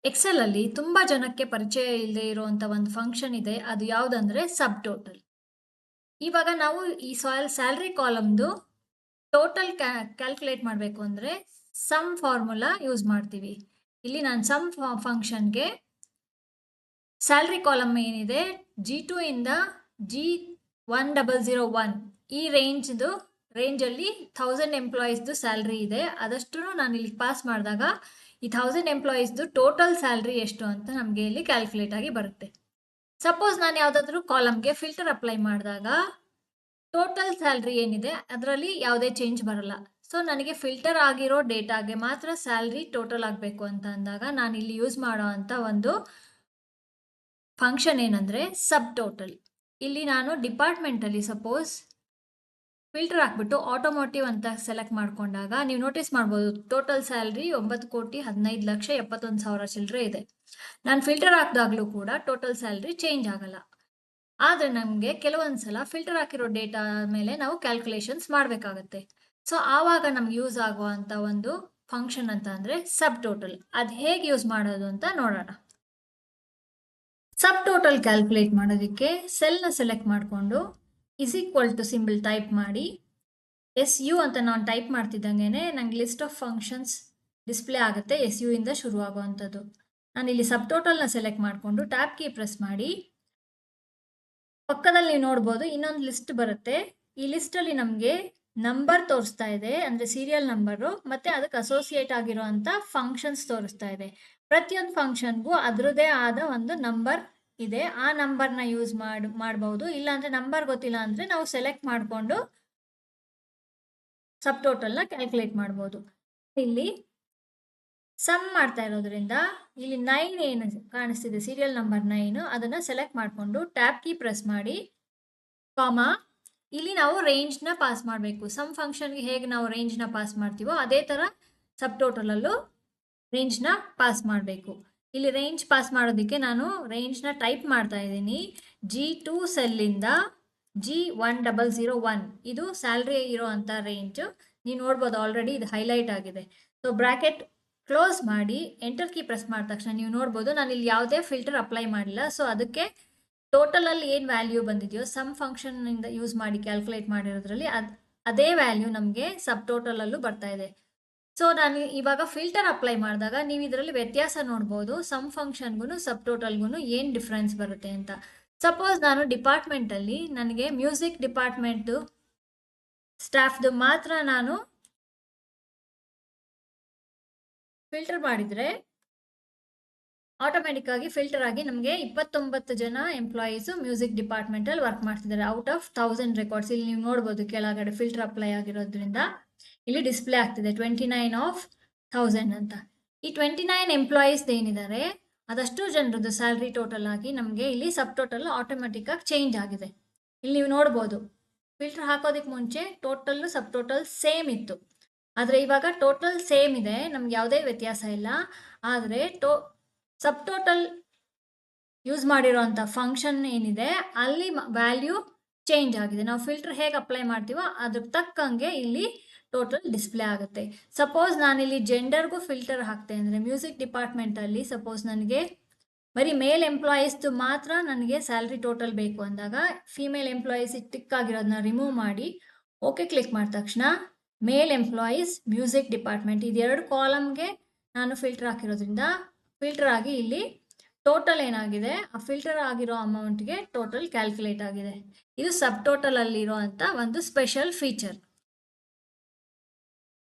Excel ಅಲ್ಲಿ ತುಂಬಾ ಜನಕ್ಕೆ ಪರಿಚಯ ಇಲ್ಲದೆ ಇರುವಂತ ಒಂದು ಫಂಕ್ಷನ್ ಇದೆ. ಅದು ಯಾವುದಂದ್ರೆ ಸಬ್ ಟೋಟಲ್. ಇವಾಗ ನಾವು ಈ ಸ್ಯಾಲರಿ ಕಾಲಮ್‌ದು ಟೋಟಲ್ ಕ್ಯಾಲ್ಕುಲೇಟ್ ಮಾಡಬೇಕು ಅಂದ್ರೆ ಸಮ್ ಫಾರ್ಮುಲಾ ಯೂಸ್ ಮಾಡ್ತೀವಿ. ಇಲ್ಲಿ ನಾನು ಸಮ್ ಫಂಕ್ಷನ್ಗೆ ಸ್ಯಾಲರಿ ಕಾಲಮ್ ಏನಿದೆ G2 ಇಂದ G1001 ಈ ರೇಂಜ್ ಅಲ್ಲಿ 1000 ಎಂಪ್ಲಾಯೀಸ್ದು ಸ್ಯಾಲರಿ ಇದೆ. ಅದಷ್ಟು ನಾನು ಇಲ್ಲಿ ಪಾಸ್ ಮಾಡಿದಾಗ ಈ 1000 ಎಂಪ್ಲಾಯೀಸ್ದು ಟೋಟಲ್ ಸ್ಯಾಲರಿ ಎಷ್ಟು ಅಂತ ನಮಗೆ ಇಲ್ಲಿ ಕ್ಯಾಲ್ಕುಲೇಟ್ ಆಗಿ ಬರುತ್ತೆ. ಸಪೋಸ್ ನಾನು ಯಾವುದಾದ್ರೂ ಕಾಲಮ್ಗೆ ಫಿಲ್ಟರ್ ಅಪ್ಲೈ ಮಾಡಿದಾಗ ಟೋಟಲ್ ಸ್ಯಾಲರಿ ಏನಿದೆ ಅದರಲ್ಲಿ ಯಾವುದೇ ಚೇಂಜ್ ಬರಲ್ಲ. ಸೊ ನನಗೆ ಫಿಲ್ಟರ್ ಆಗಿರೋ ಡೇಟಾಗೆ ಮಾತ್ರ ಸ್ಯಾಲರಿ ಟೋಟಲ್ ಆಗಬೇಕು ಅಂತ ಅಂದಾಗ ನಾನು ಇಲ್ಲಿ ಯೂಸ್ ಮಾಡೋ ಅಂತ ಒಂದು ಫಂಕ್ಷನ್ ಏನಂದ್ರೆ ಸಬ್ ಟೋಟಲ್. ಇಲ್ಲಿ ನಾನು ಡಿಪಾರ್ಟ್ಮೆಂಟಲ್ಲಿ ಸಪೋಸ್ ಫಿಲ್ಟರ್ ಹಾಕ್ಬಿಟ್ಟು ಆಟೋಮೋಟಿವ್ ಅಂತ ಸೆಲೆಕ್ಟ್ ಮಾಡ್ಕೊಂಡಾಗ ನೀವು ನೋಟಿಸ್ ಮಾಡ್ಬೋದು ಟೋಟಲ್ ಸ್ಯಾಲರಿ 9,15,71,000 ಚಿಲ್ಲರೆ ಇದೆ. ನಾನು ಫಿಲ್ಟರ್ ಹಾಕಿದಾಗಲೂ ಕೂಡ ಟೋಟಲ್ ಸ್ಯಾಲರಿ ಚೇಂಜ್ ಆಗಲ್ಲ. ಆದರೆ ನಮಗೆ ಕೆಲವೊಂದ್ಸಲ ಫಿಲ್ಟರ್ ಹಾಕಿರೋ ಡೇಟಾ ಮೇಲೆ ನಾವು ಕ್ಯಾಲ್ಕುಲೇಷನ್ಸ್ ಮಾಡಬೇಕಾಗತ್ತೆ. ಸೊ ಆವಾಗ ನಮ್ಗೆ ಯೂಸ್ ಆಗುವಂಥ ಒಂದು ಫಂಕ್ಷನ್ ಅಂತ ಅಂದರೆ ಸಬ್ ಟೋಟಲ್. ಅದು ಹೇಗೆ ಯೂಸ್ ಮಾಡೋದು ಅಂತ ನೋಡೋಣ. ಸಬ್ ಟೋಟಲ್ ಕ್ಯಾಲ್ಕುಲೇಟ್ ಮಾಡೋದಕ್ಕೆ ಸೆಲ್ನ ಸೆಲೆಕ್ಟ್ ಮಾಡಿಕೊಂಡು = ಸಿಂಬಲ್ ಟೈಪ್ ಮಾಡಿ SU ಅಂತ ನಾನು ಟೈಪ್ ಮಾಡ್ತಿದ್ದಂಗೆ ನಂಗೆ ಲಿಸ್ಟ್ ಆಫ್ ಫಂಕ್ಷನ್ಸ್ ಡಿಸ್ಪ್ಲೇ ಆಗುತ್ತೆ. SU ಇಂದ ಶುರು ಆಗುವಂಥದ್ದು. ನಾನು ಇಲ್ಲಿ ಸಬ್ ಟೋಟಲ್ನ ಸೆಲೆಕ್ಟ್ ಮಾಡಿಕೊಂಡು ಟ್ಯಾಬ್ ಕೀ ಪ್ರೆಸ್ ಮಾಡಿ ಪಕ್ಕದಲ್ಲಿ ನೀವು ನೋಡ್ಬೋದು ಇನ್ನೊಂದು ಲಿಸ್ಟ್ ಬರುತ್ತೆ. ಈ ಲಿಸ್ಟಲ್ಲಿ ನಮಗೆ ನಂಬರ್ ತೋರಿಸ್ತಾ ಇದೆ, ಅಂದರೆ ಸೀರಿಯಲ್ ನಂಬರು, ಮತ್ತು ಅದಕ್ಕೆ ಅಸೋಸಿಯೇಟ್ ಆಗಿರುವಂಥ ಫಂಕ್ಷನ್ಸ್ ತೋರಿಸ್ತಾ ಇದೆ. ಪ್ರತಿಯೊಂದು ಫಂಕ್ಷನ್ಗೂ ಅದರದ್ದೇ ಆದ ಒಂದು ನಂಬರ್ ಇದೆ. ಆ ನಂಬರ್ನ ಯೂಸ್ ಮಾಡಬಹುದು. ಇಲ್ಲಾಂದರೆ ನಂಬರ್ ಗೊತ್ತಿಲ್ಲ ಅಂದರೆ ನಾವು ಸೆಲೆಕ್ಟ್ ಮಾಡಿಕೊಂಡು ಸಬ್ ಟೋಟಲ್ನ ಕ್ಯಾಲ್ಕುಲೇಟ್ ಮಾಡ್ಬೋದು. ಇಲ್ಲಿ ಸಮ್ ಮಾಡ್ತಾ ಇರೋದ್ರಿಂದ ಇಲ್ಲಿ 9 ಏನು ಕಾಣಿಸ್ತಿದೆ, ಸೀರಿಯಲ್ ನಂಬರ್ 9, ಅದನ್ನು ಸೆಲೆಕ್ಟ್ ಮಾಡಿಕೊಂಡು ಟ್ಯಾಬ್ ಕೀ ಪ್ರೆಸ್ ಮಾಡಿ ಕಾಮಾ ಇಲ್ಲಿ ನಾವು ರೇಂಜ್ನ ಪಾಸ್ ಮಾಡಬೇಕು. ಸಮ್ ಫಂಕ್ಷನ್ಗೆ ಹೇಗೆ ನಾವು ರೇಂಜ್ನ ಪಾಸ್ ಮಾಡ್ತೀವೋ ಅದೇ ಥರ ಸಬ್ ಟೋಟಲಲ್ಲೂ ರೇಂಜ್ನ ಪಾಸ್ ಮಾಡಬೇಕು. ಇಲ್ಲಿ ರೇಂಜ್ ಪಾಸ್ ಮಾಡೋದಕ್ಕೆ ನಾನು ರೇಂಜ್ನ ಟೈಪ್ ಮಾಡ್ತಾ ಇದ್ದೀನಿ. G2 ಸೆಲ್ಲಿಂದ G1001 ಇದು ಸ್ಯಾಲ್ರಿ ಇರೋ ಅಂಥ ರೇಂಜು. ನೀವು ನೋಡ್ಬೋದು ಆಲ್ರೆಡಿ ಇದು ಹೈಲೈಟ್ ಆಗಿದೆ. ಸೊ ಬ್ರ್ಯಾಕೆಟ್ ಕ್ಲೋಸ್ ಮಾಡಿ ಎಂಟರ್ ಕೀ ಪ್ರೆಸ್ ಮಾಡಿದ ತಕ್ಷಣ ನೀವು ನೋಡ್ಬೋದು ನಾನು ಇಲ್ಲಿ ಯಾವುದೇ ಫಿಲ್ಟರ್ ಅಪ್ಲೈ ಮಾಡಿಲ್ಲ. ಸೊ ಅದಕ್ಕೆ ಟೋಟಲಲ್ಲಿ ಏನು ವ್ಯಾಲ್ಯೂ ಬಂದಿದೆಯೋ ಸಮ್ ಫಂಕ್ಷನ್ನಿಂದ ಯೂಸ್ ಮಾಡಿ ಕ್ಯಾಲ್ಕುಲೇಟ್ ಮಾಡಿರೋದ್ರಲ್ಲಿ ಅದೇ ವ್ಯಾಲ್ಯೂ ನಮಗೆ ಸಬ್ ಟೋಟಲಲ್ಲೂ ಬರ್ತಾ ಇದೆ. ಸೊ ನಾನು ಇವಾಗ ಫಿಲ್ಟರ್ ಅಪ್ಲೈ ಮಾಡಿದಾಗ ನೀವು ಇದರಲ್ಲಿ ವ್ಯತ್ಯಾಸ ನೋಡ್ಬೋದು. ಸಮ್ ಫಂಕ್ಷನ್ಗೂ ಸಬ್ ಟೋಟಲ್ಗೂ ಏನು ಡಿಫ್ರೆನ್ಸ್ ಬರುತ್ತೆ ಅಂತ. ಸಪೋಸ್ ನಾನು ಡಿಪಾರ್ಟ್ಮೆಂಟಲ್ಲಿ ನನಗೆ ಮ್ಯೂಸಿಕ್ ಡಿಪಾರ್ಟ್ಮೆಂಟ್ದು ಸ್ಟಾಫ್ದು ಮಾತ್ರ ನಾನು ಫಿಲ್ಟರ್ ಮಾಡಿದರೆ ಆಟೋಮೆಟಿಕ್ ಆಗಿ ಫಿಲ್ಟರ್ ಆಗಿ ನಮಗೆ 29 ಜನ ಎಂಪ್ಲಾಯೀಸು ಮ್ಯೂಸಿಕ್ ಡಿಪಾರ್ಟ್ಮೆಂಟಲ್ಲಿ ವರ್ಕ್ ಮಾಡ್ತಿದ್ದಾರೆ ಔಟ್ ಆಫ್ 1000 ರೆಕಾರ್ಡ್ಸ್. ಇಲ್ಲಿ ನೀವು ನೋಡ್ಬೋದು ಕೆಳಗಡೆ ಫಿಲ್ಟರ್ ಅಪ್ಲೈ ಆಗಿರೋದ್ರಿಂದ ಇಲ್ಲಿ ಡಿಸ್ಪ್ಲೇ ಆಗ್ತಿದೆ 29 ಆಫ್ 1000 ಅಂತ. ಈ 29 ಎಂಪ್ಲಾಯೀಸ್ ಏನಿದ್ದಾರೆ ಅದಷ್ಟು ಜನರದ್ದು ಸ್ಯಾಲ್ರಿ ಟೋಟಲ್ ಆಗಿ ನಮಗೆ ಇಲ್ಲಿ ಸಬ್ ಟೋಟಲ್ ಆಟೋಮೆಟಿಕ್ ಆಗಿ ಚೇಂಜ್ ಆಗಿದೆ. ಇಲ್ಲಿ ನೀವು ನೋಡ್ಬೋದು ಫಿಲ್ಟರ್ ಹಾಕೋದಕ್ಕೆ ಮುಂಚೆ ಟೋಟಲ್ಲು ಸಬ್ ಟೋಟಲ್ ಸೇಮ್ ಇತ್ತು, ಆದರೆ ಇವಾಗ ಟೋಟಲ್ ಸೇಮ್ ಇದೆ, ನಮ್ಗೆ ಯಾವುದೇ ವ್ಯತ್ಯಾಸ ಇಲ್ಲ. ಆದರೆ ಸಬ್ ಟೋಟಲ್ ಯೂಸ್ ಮಾಡಿರೋಂಥ ಫಂಕ್ಷನ್ ಏನಿದೆ ಅಲ್ಲಿ ವ್ಯಾಲ್ಯೂ ಚೇಂಜ್ ಆಗಿದೆ. ನಾವು ಫಿಲ್ಟರ್ ಹೇಗೆ ಅಪ್ಲೈ ಮಾಡ್ತೀವೋ ಅದ್ರ ತಕ್ಕಂಗೆ ಇಲ್ಲಿ ಟೋಟಲ್ ಡಿಸ್ಪ್ಲೇ ಆಗುತ್ತೆ. ಸಪೋಸ್ ನಾನಿಲ್ಲಿ ಜೆಂಡರ್ಗೂ ಫಿಲ್ಟರ್ ಹಾಕ್ತೆ ಅಂದರೆ ಮ್ಯೂಸಿಕ್ ಡಿಪಾರ್ಟ್ಮೆಂಟಲ್ಲಿ ಸಪೋಸ್ ನನಗೆ ಬರೀ ಮೇಲ್ ಎಂಪ್ಲಾಯೀಸ್ದು ಮಾತ್ರ ನನಗೆ ಸ್ಯಾಲ್ರಿ ಟೋಟಲ್ ಬೇಕು ಅಂದಾಗ ಫೀಮೇಲ್ ಎಂಪ್ಲಾಯೀಸ್ ಟಿಕ್ ಆಗಿರೋದನ್ನ ರಿಮೂವ್ ಮಾಡಿ ಓಕೆ ಕ್ಲಿಕ್ ಮಾಡಿದ ತಕ್ಷಣ ಮೇಲ್ ಎಂಪ್ಲಾಯೀಸ್ ಮ್ಯೂಸಿಕ್ ಡಿಪಾರ್ಟ್ಮೆಂಟ್ ಇದೆರಡು ಕಾಲಮ್ಗೆ ನಾನು ಫಿಲ್ಟರ್ ಹಾಕಿರೋದ್ರಿಂದ ಫಿಲ್ಟರ್ ಆಗಿ ಇಲ್ಲಿ ಟೋಟಲ್ ಏನಾಗಿದೆ ಆ ಫಿಲ್ಟರ್ ಆಗಿರೋ ಅಮೌಂಟ್ಗೆ ಟೋಟಲ್ ಕ್ಯಾಲ್ಕುಲೇಟ್ ಆಗಿದೆ. ಇದು ಸಬ್ ಟೋಟಲ್ ಅಲ್ಲಿರೋ ಅಂತ ಒಂದು ಸ್ಪೆಷಲ್ ಫೀಚರ್.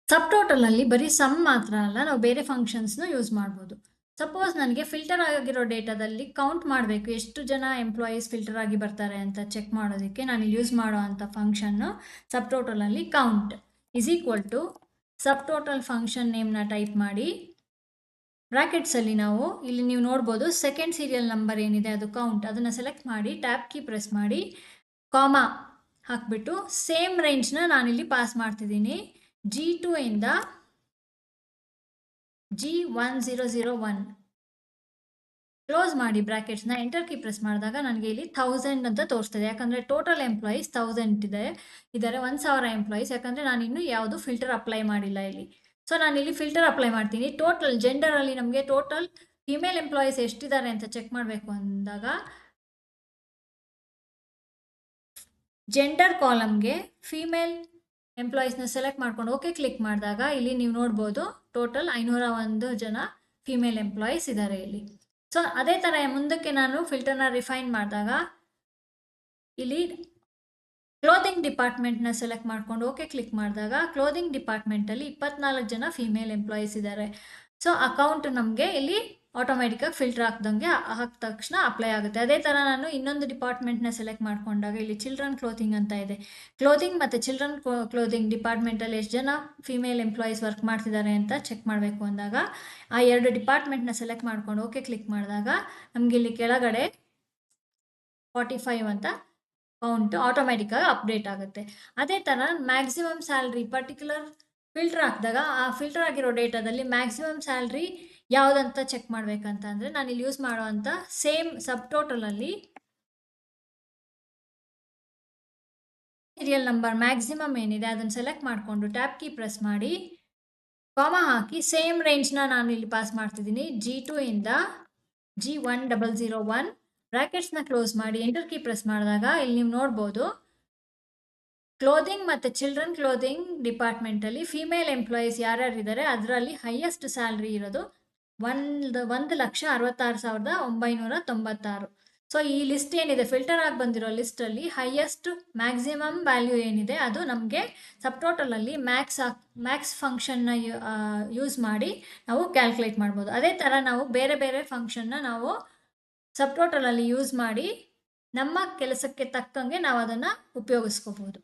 ಸಬ್ ಟೋಟಲ್ ಅಲ್ಲಿ ಬರೀ ಸಮ್ ಮಾತ್ರ ಅಲ್ಲ, ನಾವು ಬೇರೆ ಫಂಕ್ಷನ್ಸ್ನ ಯೂಸ್ ಮಾಡ್ಬೋದು. ಸಪೋಸ್ ನನಗೆ ಫಿಲ್ಟರ್ ಆಗಿರೋ ಡೇಟಾದಲ್ಲಿ ಕೌಂಟ್ ಮಾಡಬೇಕು ಎಷ್ಟು ಜನ ಎಂಪ್ಲಾಯೀಸ್ ಫಿಲ್ಟರ್ ಆಗಿ ಬರ್ತಾರೆ ಅಂತ ಚೆಕ್ ಮಾಡೋದಕ್ಕೆ ನಾನು ಯೂಸ್ ಮಾಡೋ ಅಂಥ ಫಂಕ್ಷನ್ನು ಸಬ್ ಟೋಟಲಲ್ಲಿ ಕೌಂಟ್ = ಸಬ್ ಟೋಟಲ್ ಫಂಕ್ಷನ್ ನೇಮ್ನ ಟೈಪ್ ಮಾಡಿ ಬ್ರ್ಯಾಕೆಟ್ಸಲ್ಲಿ ನಾವು ಇಲ್ಲಿ ನೀವು ನೋಡ್ಬೋದು ಸೆಕೆಂಡ್ ಸೀರಿಯಲ್ ನಂಬರ್ ಏನಿದೆ ಅದು ಕೌಂಟ್, ಅದನ್ನು ಸೆಲೆಕ್ಟ್ ಮಾಡಿ ಟ್ಯಾಬ್ ಕೀ ಪ್ರೆಸ್ ಮಾಡಿ ಕಾಮಾ ಹಾಕ್ಬಿಟ್ಟು ಸೇಮ್ ರೇಂಜ್ನ ನಾನಿಲ್ಲಿ ಪಾಸ್ ಮಾಡ್ತಿದ್ದೀನಿ. G2 ಇಂದ G1001 ಕ್ಲೋಸ್ ಮಾಡಿ ಬ್ರ್ಯಾಕೆಟ್ಸ್ನ ಎಂಟರ್ ಕೀ ಪ್ರೆಸ್ ಮಾಡಿದಾಗ ನನಗೆ ಇಲ್ಲಿ 1000 ಅಂತ ತೋರಿಸ್ತದೆ. ಯಾಕಂದರೆ ಟೋಟಲ್ ಎಂಪ್ಲಾಯೀಸ್ 1000 ಇದ್ದಾರೆ 1000 ಎಂಪ್ಲಾಯೀಸ್, ಯಾಕಂದರೆ ನಾನು ಇನ್ನೂ ಯಾವುದು ಫಿಲ್ಟರ್ ಅಪ್ಲೈ ಮಾಡಿಲ್ಲ ಇಲ್ಲಿ. ಸೊ ನಾನು ಇಲ್ಲಿ ಫಿಲ್ಟರ್ ಅಪ್ಲೈ ಮಾಡ್ತೀನಿ. ಟೋಟಲ್ ಜೆಂಡರಲ್ಲಿ ನಮಗೆ ಟೋಟಲ್ ಫಿಮೇಲ್ ಎಂಪ್ಲಾಯೀಸ್ ಎಷ್ಟಿದ್ದಾರೆ ಅಂತ ಚೆಕ್ ಮಾಡಬೇಕು ಅಂದಾಗ ಜೆಂಡರ್ ಕಾಲಮ್ಗೆ ಫಿಮೇಲ್ ಎಂಪ್ಲಾಯೀಸ್ನ ಸೆಲೆಕ್ಟ್ ಮಾಡ್ಕೊಂಡು ಓಕೆ ಕ್ಲಿಕ್ ಮಾಡಿದಾಗ ಇಲ್ಲಿ ನೀವು ನೋಡ್ಬೋದು ಟೋಟಲ್ 501 ಜನ ಫಿಮೇಲ್ ಎಂಪ್ಲಾಯೀಸ್ ಇದ್ದಾರೆ ಇಲ್ಲಿ. ಸೊ ಅದೇ ಥರ ಮುಂದಕ್ಕೆ ನಾನು ಫಿಲ್ಟರ್ನ ರಿಫೈನ್ ಮಾಡಿದಾಗ ಇಲ್ಲಿ ಕ್ಲೋದಿಂಗ್ ಡಿಪಾರ್ಟ್ಮೆಂಟ್ನ ಸೆಲೆಕ್ಟ್ ಮಾಡ್ಕೊಂಡು ಓಕೆ ಕ್ಲಿಕ್ ಮಾಡಿದಾಗ ಕ್ಲೋದಿಂಗ್ ಡಿಪಾರ್ಟ್ಮೆಂಟಲ್ಲಿ 24 ಜನ ಫಿಮೇಲ್ ಎಂಪ್ಲಾಯೀಸ್ ಇದ್ದಾರೆ. ಸೊ ಅಕೌಂಟ್ ನಮಗೆ ಇಲ್ಲಿ ಆಟೋಮೆಟಿಕಾಗಿ ಫಿಲ್ಟರ್ ಹಾಕಿದ ತಕ್ಷಣ ಅಪ್ಲೈ ಆಗುತ್ತೆ. ಅದೇ ಥರ ನಾನು ಇನ್ನೊಂದು ಡಿಪಾರ್ಟ್ಮೆಂಟ್ನ ಸೆಲೆಕ್ಟ್ ಮಾಡ್ಕೊಂಡಾಗ ಇಲ್ಲಿ ಚಿಲ್ಡ್ರನ್ ಕ್ಲೋತಿಂಗ್ ಅಂತ ಇದೆ. ಕ್ಲೋತಿಂಗ್ ಮತ್ತು ಚಿಲ್ಡ್ರನ್ ಕ್ಲೋತಿಂಗ್ ಡಿಪಾರ್ಟ್ಮೆಂಟಲ್ಲಿ ಎಷ್ಟು ಜನ ಫಿಮೇಲ್ ಎಂಪ್ಲಾಯೀಸ್ ವರ್ಕ್ ಮಾಡ್ತಿದ್ದಾರೆ ಅಂತ ಚೆಕ್ ಮಾಡಬೇಕು ಅಂದಾಗ ಆ 2 ಡಿಪಾರ್ಟ್ಮೆಂಟ್ನ ಸೆಲೆಕ್ಟ್ ಮಾಡ್ಕೊಂಡು ಓಕೆ ಕ್ಲಿಕ್ ಮಾಡಿದಾಗ ನಮಗೆ ಇಲ್ಲಿ ಕೆಳಗಡೆ 45 ಅಂತ ಕೌಂಟ್ ಆಟೋಮೆಟಿಕ್ಕಾಗಿ ಅಪ್ಡೇಟ್ ಆಗುತ್ತೆ. ಅದೇ ಥರ ಮ್ಯಾಕ್ಸಿಮಮ್ ಸ್ಯಾಲ್ರಿ ಪರ್ಟಿಕ್ಯುಲರ್ ಫಿಲ್ಟರ್ ಹಾಕಿದಾಗ ಆ ಫಿಲ್ಟರ್ ಆಗಿರೋ ಡೇಟಾದಲ್ಲಿ ಮ್ಯಾಕ್ಸಿಮಮ್ ಸ್ಯಾಲ್ರಿ ಯಾವುದಂತ ಚೆಕ್ ಮಾಡಬೇಕಂತ ಅಂದರೆ ನಾನು ಇಲ್ಲಿ ಯೂಸ್ ಮಾಡುವಂಥ ಸೇಮ್ ಸಬ್ ಟೋಟಲಲ್ಲಿ ಸೀರಿಯಲ್ ನಂಬರ್ ಮ್ಯಾಕ್ಸಿಮಮ್ ಏನಿದೆ ಅದನ್ನು ಸೆಲೆಕ್ಟ್ ಮಾಡಿಕೊಂಡು ಟ್ಯಾಬ್ ಕೀ ಪ್ರೆಸ್ ಮಾಡಿ ಕಾಮಾ ಹಾಕಿ ಸೇಮ್ ರೇಂಜ್ನ ನಾನು ಇಲ್ಲಿ ಪಾಸ್ ಮಾಡ್ತಿದ್ದೀನಿ. G2 ಇಂದ G1001 ಬ್ರ್ಯಾಕೆಟ್ಸ್ನ ಕ್ಲೋಸ್ ಮಾಡಿ ಎಂಟರ್ ಕೀ ಪ್ರೆಸ್ ಮಾಡಿದಾಗ ಇಲ್ಲಿ ನೀವು ನೋಡ್ಬೋದು ಕ್ಲೋದಿಂಗ್ ಮತ್ತು ಚಿಲ್ಡ್ರನ್ ಕ್ಲೋದಿಂಗ್ ಡಿಪಾರ್ಟ್ಮೆಂಟಲ್ಲಿ ಫಿಮೇಲ್ ಎಂಪ್ಲಾಯೀಸ್ ಯಾರ್ಯಾರಿದ್ದಾರೆ ಅದರಲ್ಲಿ ಹೈಯೆಸ್ಟ್ ಸ್ಯಾಲ್ರಿ ಇರೋದು 1,66,996. ಸೊ ಈ ಲಿಸ್ಟ್ ಏನಿದೆ ಫಿಲ್ಟರ್ ಆಗಿ ಬಂದಿರೋ ಲಿಸ್ಟಲ್ಲಿ ಹೈಯೆಸ್ಟ್ ಮ್ಯಾಕ್ಸಿಮಮ್ ವ್ಯಾಲ್ಯೂ ಏನಿದೆ ಅದು ನಮಗೆ ಸಬ್ ಟೋಟಲಲ್ಲಿ ಮ್ಯಾಕ್ಸ್ ಫಂಕ್ಷನ್ನ ಯೂಸ್ ಮಾಡಿ ನಾವು ಕ್ಯಾಲ್ಕುಲೇಟ್ ಮಾಡ್ಬೋದು. ಅದೇ ಥರ ನಾವು ಬೇರೆ ಬೇರೆ ಫಂಕ್ಷನ್ನ ನಾವು ಸಬ್ ಟೋಟಲಲ್ಲಿ ಯೂಸ್ ಮಾಡಿ ನಮ್ಮ ಕೆಲಸಕ್ಕೆ ತಕ್ಕಂಗೆ ನಾವು ಅದನ್ನು ಉಪಯೋಗಿಸ್ಕೋಬೋದು.